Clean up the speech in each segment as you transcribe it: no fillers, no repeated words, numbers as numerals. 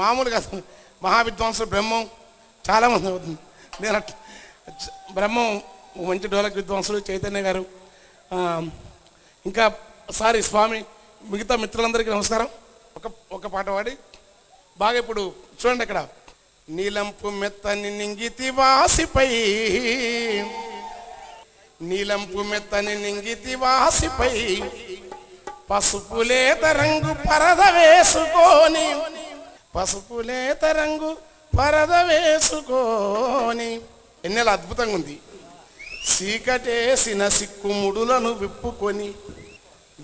మామూలుగా మహావిద్వాంసులు బ్రహ్మం చాలామంది అవుతుంది. నేను బ్రహ్మం మంచి డోలక్ విద్వాంసులు చైతన్య గారు, ఇంకా సారీ స్వామి, మిగతా మిత్రులందరికీ నమస్కారం. ఒక పాట పాడి బాగా ఇప్పుడు చూడండి. ఇక్కడ నీలంపు మెత్తని నింగితి వాసిపై, నీలంపు మెత్తని నింగితి వాసిపై పసుపులేత రంగు పరద వేసుకొని, పసుపులేత రంగు పరద వేసుకొని. ఎన్నెల అద్భుతంగా ఉంది. చీకటేసిన సిక్కుముడులను విప్పుకొని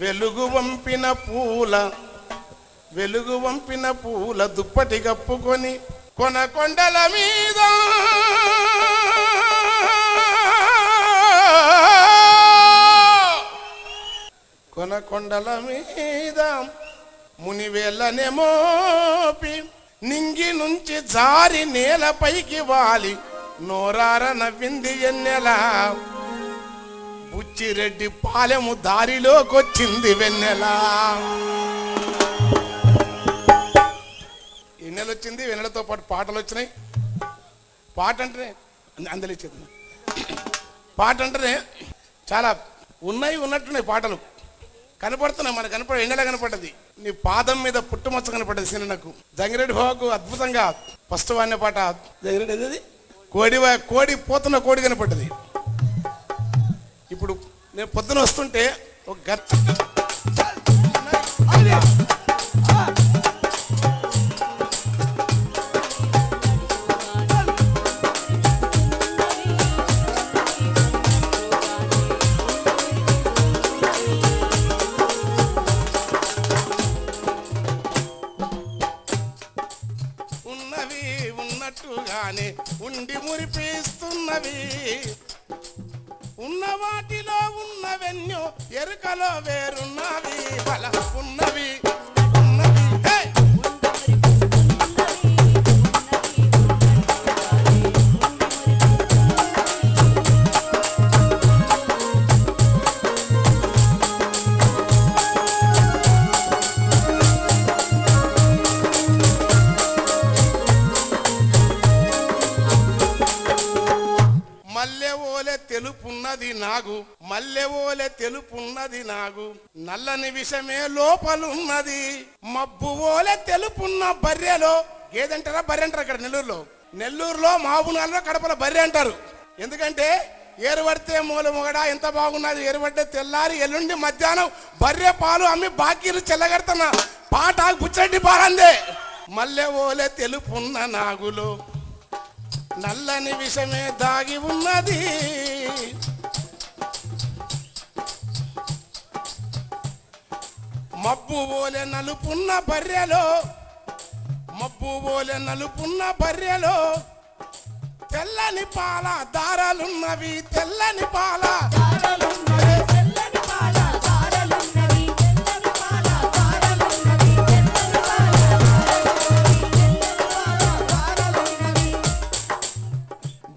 వెలుగు వంపిన పూల దుప్పటి కప్పుకొని కొండల మీద కొండల మీద మునివేళ్ళనే మోపి నింగి నుంచి జారి నేలపైకి వాలి నోరార నవ్వింది ఎన్నెల. బుచ్చిరెడ్డి పాలెము దారిలోకొచ్చింది వెన్నెల. ఎన్నెల వచ్చింది, వెన్నెలతో పాటు పాటలు వచ్చినాయి. పాట అంటేనే అందలిచ్చేది. పాట అంటేనే చాలా ఉన్నట్టున్నాయి పాటలు, కనపడుతున్నాయి. మనకు కనపడ ఎన్నెల కనపడ్డది. నీ పాదం మీద పుట్టుమచ్చ కనపడ్డది సినిమాకు. జంగిరెడ్డి బాబుకు అద్భుతంగా ఫస్ట్ వాడిన పాట జంగిరెడ్డి అది కోడి పోతున్న కోడి కనపడ్డది. ఇప్పుడు నేను పొద్దున వస్తుంటే ఒక గట్ ఉన్నట్టుగానే ఉండి మురిపిస్తున్నవి, ఉన్న వాటిలో ఉన్నవెన్నో ఎరుకలో వేరున్నవి, బల ఉన్నవి మల్లెవోలే తెలుపున్నది నాగు, నల్లని విషమే లోపలున్నది. మబ్బు ఓలే తెలుపున్న బర్రెలో, ఏదంటారా బర్రె అంటారు అక్కడ నెల్లూరులో మాబునాల్లో కడపలో బర్రె అంటారు. ఎందుకంటే ఏరుపడితే మూల మొగడా ఎంత బాగున్నది, ఏరుపడితే తెల్లారి ఎల్లుండి మధ్యాహ్నం బర్రె పాలు అమ్మి బాకీలు చెల్లగడుతున్న పాట బుచ్చరెడ్డి పాలందే. మల్లెవోలే తెలుపున్న నాగులో నల్లని విషమే దాగి ఉన్నది, మబ్బు ఓలే నలుపున్న బర్రెలో, మబ్బు ఓలే నలుపున్న బర్రెలో తెల్లని పాల దారాలున్నవి, తెల్లని పాల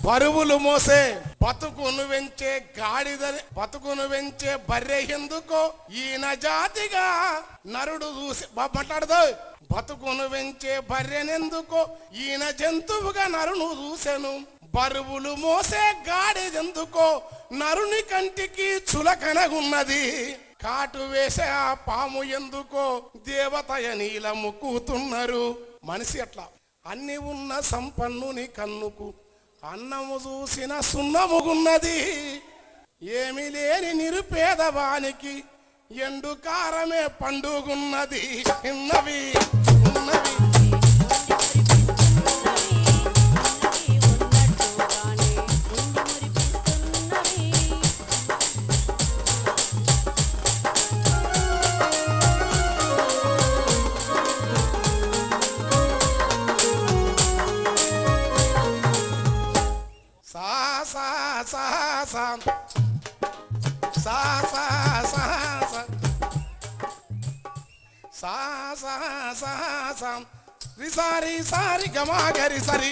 బరువులు మోసే బతుకును వెంచే బతుకును వెంచే బర్రె ఎందుకో ఈయన జాతిగా నరుడు చూసి మాట్లాడదు. బతుకును వెంచే బర్రెనెందుకో ఈయన జంతువుగా నరును చూసెను, బరువులు మోసే గాడిదెందుకో నరుని కంటికి చులకనగున్నది, కాటు వేసే ఆ పాము ఎందుకో దేవతయ నీల ముక్కుతున్నారు. మనిషి అట్లా అన్ని ఉన్న సంపన్నుని కన్నుకు అన్నము చూసిన సున్నముగున్నది, ఏమి లేని నిరుపేదవానికి ఎండు కారమే పండుగున్నది. ఉన్నవి ఉన్నవి సారి సారి గమాగరి సరి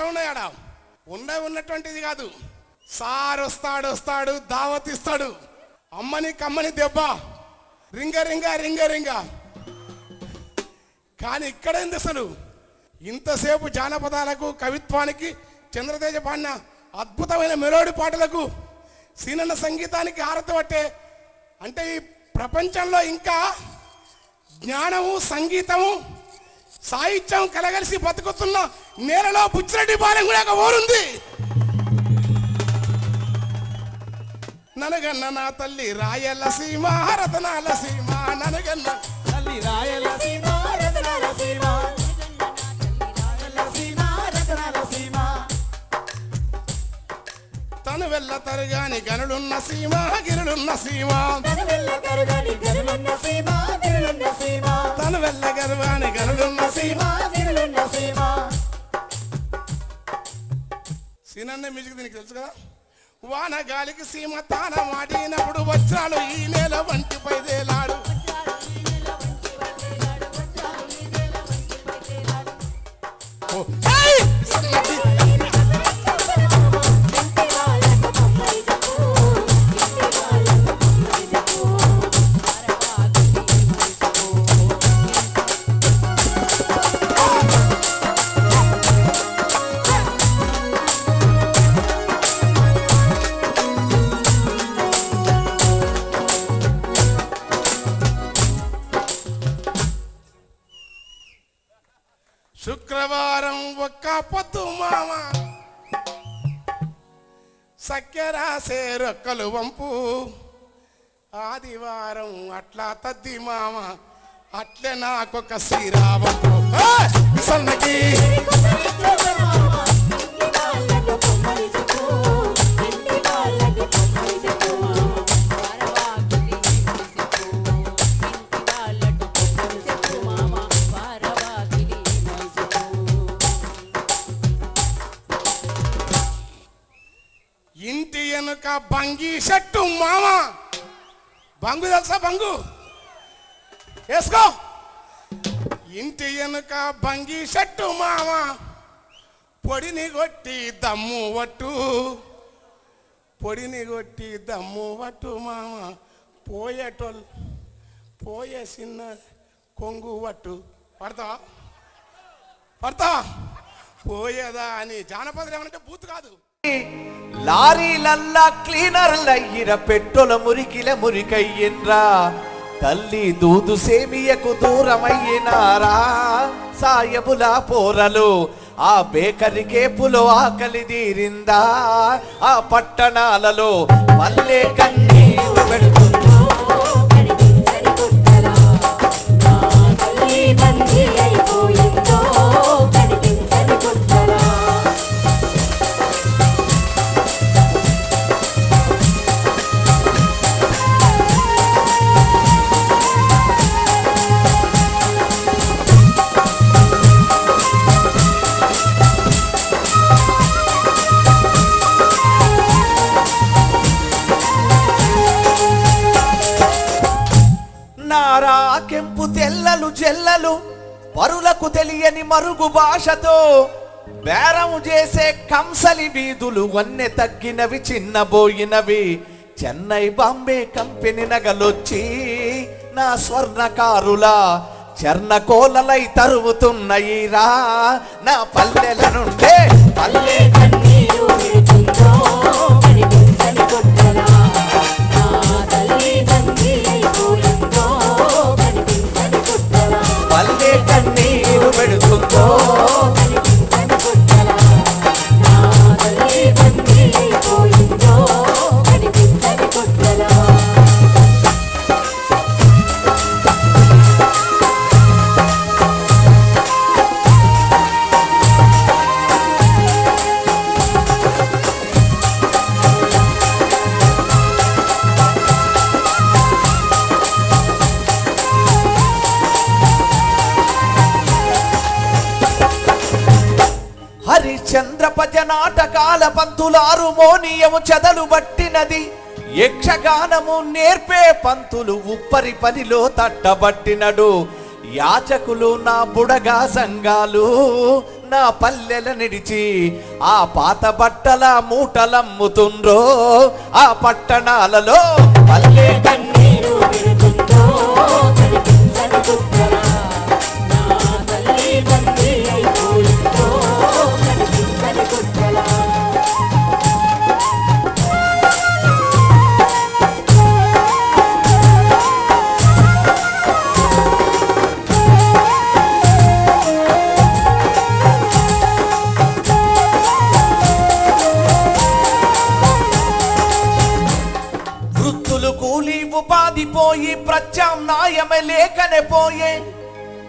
ఎట్లా ఉన్నాయాడ ఉన్నటువంటిది కాదు. సార్ వస్తాడు దావత్ ఇస్తాడు, అమ్మని కమ్మని దెబ్బ, రింగ రింగ రింగ రింగ. కానీ ఇక్కడ ఏంది అసలు ఇంతసేపు జానపదాలకు కవిత్వానికి చంద్రతేజ పాడిన అద్భుతమైన మెలోడీ పాటలకు సీనన్న సంగీతానికి హారతి పట్టే అంటే ఈ ప్రపంచంలో ఇంకా జ్ఞానము సంగీతము సాహిత్యం కలగలిసి బతుకుతున్న నేలలో బుచ్చిరెడ్డి పాలెం కూడా ఒక ఊరుంది. ననగన్న నా తల్లి రాయలసీమ రతనాల సీమ, ననగన్న తల్లి రాయలసీమ రతనాల సీమ, రతనాల సీమ. తను వెళ్ళ తరుగాని గనులున్న సీమ గిరులున్న సీమ, తను వెళ్ళ తరుగాని గనులున్న సీమ గిరులున్న సీమ, తను వెళ్ళ గర్వాని గనులున్న సీమ గిరులున్న సీమ. సీనన్న మ్యూజిక్ దీనికి తెలుసు కదా. వాన గాలికి సీమ తాన మాటినప్పుడు వజ్రాలు ఈ నేల వంటి పైదేలాడు, శుక్రవారం ఒక్క పొద్దు మామ సక్కెరాసే రొక్కలు వంపు, ఆదివారం అట్లా తద్ది మామ అట్లే నాకొక శ్రీరావంపు. సన్నకి ఇంటి వెనుక బంగి షట్టు మామ, బంగు తెలుసా బంగు వేసుకో. ఇంటి వెనుక బంగి షట్టు మామ, పొడిని కొట్టి దమ్ము వట్టు, పొడిని కొట్టి దమ్ము వట్టు మామ, పోయేటోళ్ళు పోయే చిన్న కొంగు వట్టు. పడతా పోయేదా అని. జానపదం ఏమంటే బూత్ కాదు. లారీలల్లా క్లీనర్లయ్యిర పెట్రోల మురికిల మురికయ్యిండ్రా, తల్లి దూదు సేమియకు దూరమయ్యినారా సాయబుల పోరలు. ఆ బేకరి కేపులో ఆకలి తీరిందా, ఆ పట్టణాలలో మల్లె కన్నీరు పెడుతుందో కెంపు తెల్లలు జెల్లలు పరులకు తెలియని మరుగు భాషతో బేరము చేసే కంసలి వీధులు వన్నె తగ్గినవి చిన్నబోయినవి. చెన్నై బాంబే కంపెనీ నగలొచ్చి నా స్వర్ణకారుల చర్ణకోలలై తరువుతున్నయిరా నా పల్లెల నుండే. పల్లె కన్నీరు విడుతుందో కనిపించని కొట్టలా, నా తల్లి తండ్రి అయిపోయిందో కనిపించని కొట్టలా. పల్లె కన్నీరు పెడుతుందో కనిపించని కొట్టలా, నా తల్లి తండ్రి అయిపోయిందో కనిపించని కొట్టలా. హరిచంద్రపజ నాటకాల పంతులారు మోనియము చెదలు బట్టినది, యక్షగానము నేర్పే పంతులు ఉప్పరి పనిలో తట్టబట్టినడు. యాచకులు నా బుడగా సంఘాలు నా పల్లెల నిడిచి ఆ పాత బట్టల మూటలమ్ముతుండ్రో ఆ పట్టణాలలో పల్లె కన్నీరు విడుతుందో కనిపించని చుక్కల నా తల్లి బందీ అయిపోయిందో కనిపించని చుక్కల వృత్తులు కూలి ఉపాధి పోయి ప్రత్యామ్నాయమే లేకనే పోయే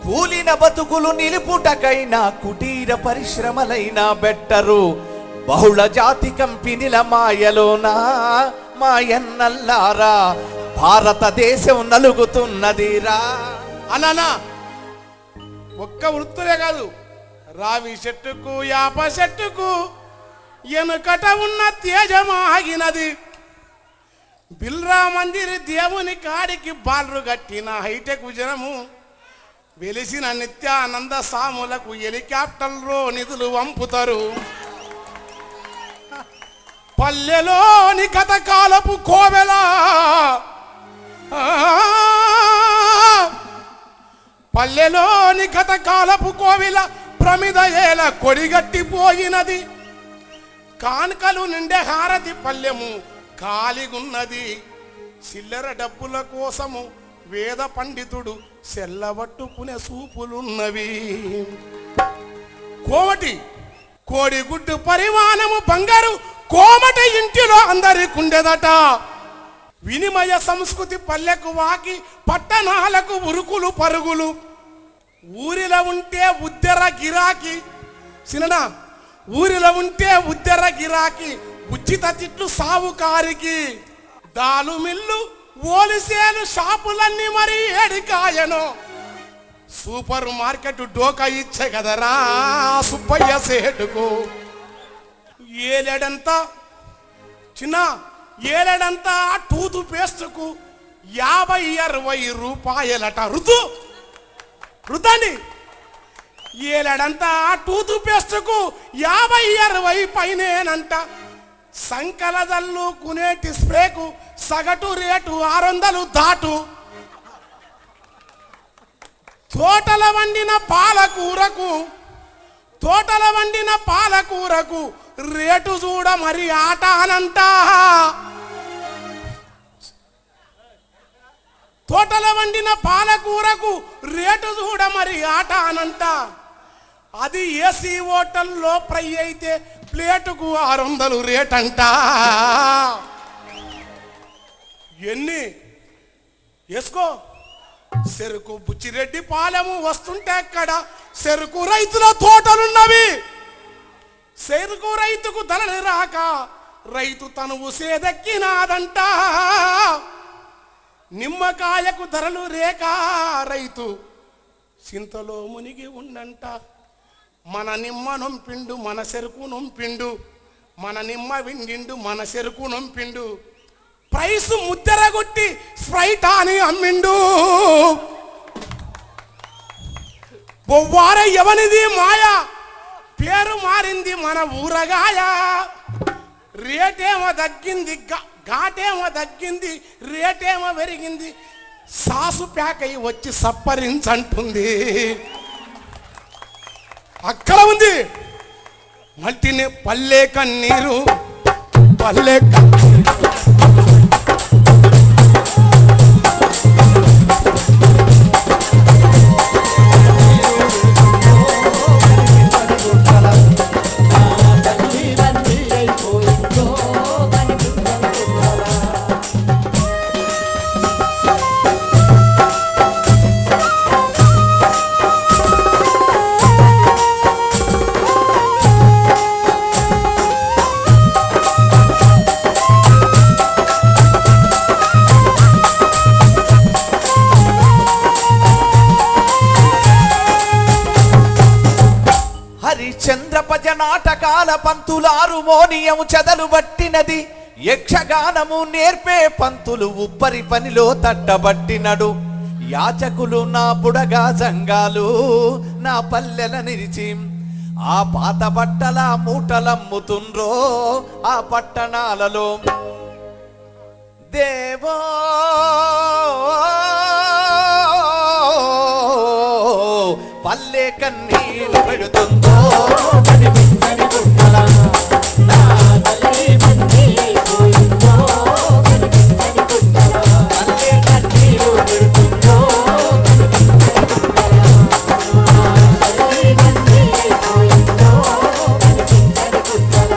కూలిన బతుకులు నిలుపుటకైనా కుటీర పరిశ్రమలైనా బెట్టరు బహుళ జాతి కంపెనీల మాయలోనా మాయన్నల్లారా భారతదేశం నలుగుతున్నదిరా. అన్నానా ఒక్క వృత్తులే కాదు, రావి చెట్టుకు యాప చెట్టుకు ఎనుకట ఉన్న తేజమాగినది. బిల్రా మందిరి దేవుని కాడికి బాల్రు కట్టిన హైటెక్ జనము వెలిసిన నిత్యానంద సాములకు హెలికాప్టర్లో నిధులు వంపుతారు. పల్లెలోని కథకాలపు కోవెల పల్లెలోని కథకాలపు కోవిల ప్రమిద ఏల కొడిగట్టిపోయినది. కాన్కలు నిండే హారతి పల్లెము కాలిగున్నది. చిల్లర డబ్బుల కోసము వేద పండితుడు సెల్లబట్టుకునే సూపులున్నవి. కోమటి కోడిగుడ్డు పరిమాణము బంగారు కోమటి ఇంటిలో అందరికుండెదట. వినిమయ సంస్కృతి పల్లెకు వాకి పట్టణాలకు ఉరుకులు పరుగులు. ఊరిలో ఉంటే ఉద్దెర గిరాకి సిననా ఊరిలో ఉంటే ఉద్దెర గిరాకి ఉచిత తిట్లు సావుకారికి. దాలు మిల్లు ఓలిసేలు షాపులన్నీ మరి ఏడికాయను. సూపర్ మార్కెట్ డోకా ఇచ్చే కదరా సుబ్బయ్య సేటుకు. ఏలేడంతా చిన్న ఏలేడంతా టూతు పేస్టుకు 50-60 రూపాయలట. రుతండి ఏలేడంతా టూతు పేస్టుకు 50-60 పైనేనంట. సంకలదల్లు కునేటి స్ప్రేకు సగటు రేటు 600 దాటు. తోటల వండిన పాలకూరకు రేటు చూడ మరి ఆట అనంట. తోటల వండిన పాలకూరకు రేటు చూడ మరి ఆట అనంట. అది ఏసీ హోటల్లో ఫ్రై అయితే ప్లేటుకు 600 రేటంట. ఎన్ని వేసుకో. చెరుకు బుచ్చిరెడ్డి పాలెము వస్తుంటే అక్కడ చెరుకు రైతుల తోటలున్నవి. చెరుకు రైతుకు ధరలు రాక రైతు తనువు సేదెక్కినాదంట. నిమ్మకాయకు ధరలు రేక రైతు చింతలో మునిగి ఉండంట. మన నిమ్మ నొంపిండు మన చెరుకు నొంపిండు, మన నిమ్మ విండిండు మన చెరుకు నొంపిండు. ప్రైస్ ముద్దరగొట్టి స్ప్రైట్ అని అమ్మిండు. బొవ్వార ఎవనిది మాయ పేరు మారింది మన ఊరగాయ. రేటేమో తగ్గింది ఘాటేమో తగ్గింది రేటేమో పెరిగింది. సాసు ప్యాక్ అయి వచ్చి సప్పరించంటుంది. అక్కడ ఉంది మల్టినే పల్లె కన్నీరు పల్లె హరిశ్చంద్రపజ నాటకాల పంతులారు మోనియము చెదలు బట్టినది. యక్షగానము నేర్పే పంతులు ఉప్పరి పనిలో తట్టబట్టినడు. యాచకులు నా బుడగా సంఘాలు నా పల్లెల నిలిచి ఆ పాత బట్టల మూటలమ్ముతుండ్రో ఆ పట్టణాలలో. దేవో పల్లె కన్నీరు పెడుతుందో కనిపించని గుండెల నా తల్లి మండిపోయిందో కనిపించని గుండెల తల్లి కన్నీరు పెడుతుందో కనిపించని గుండెల నా తల్లి మండిపోయిందో కనిపించని గుండెల.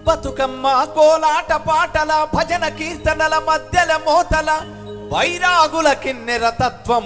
బతుకమ్మ కోలాట పాటల భజన కీర్తనల మధ్యల మోతల వైరాగుల కిన్నెర తత్వం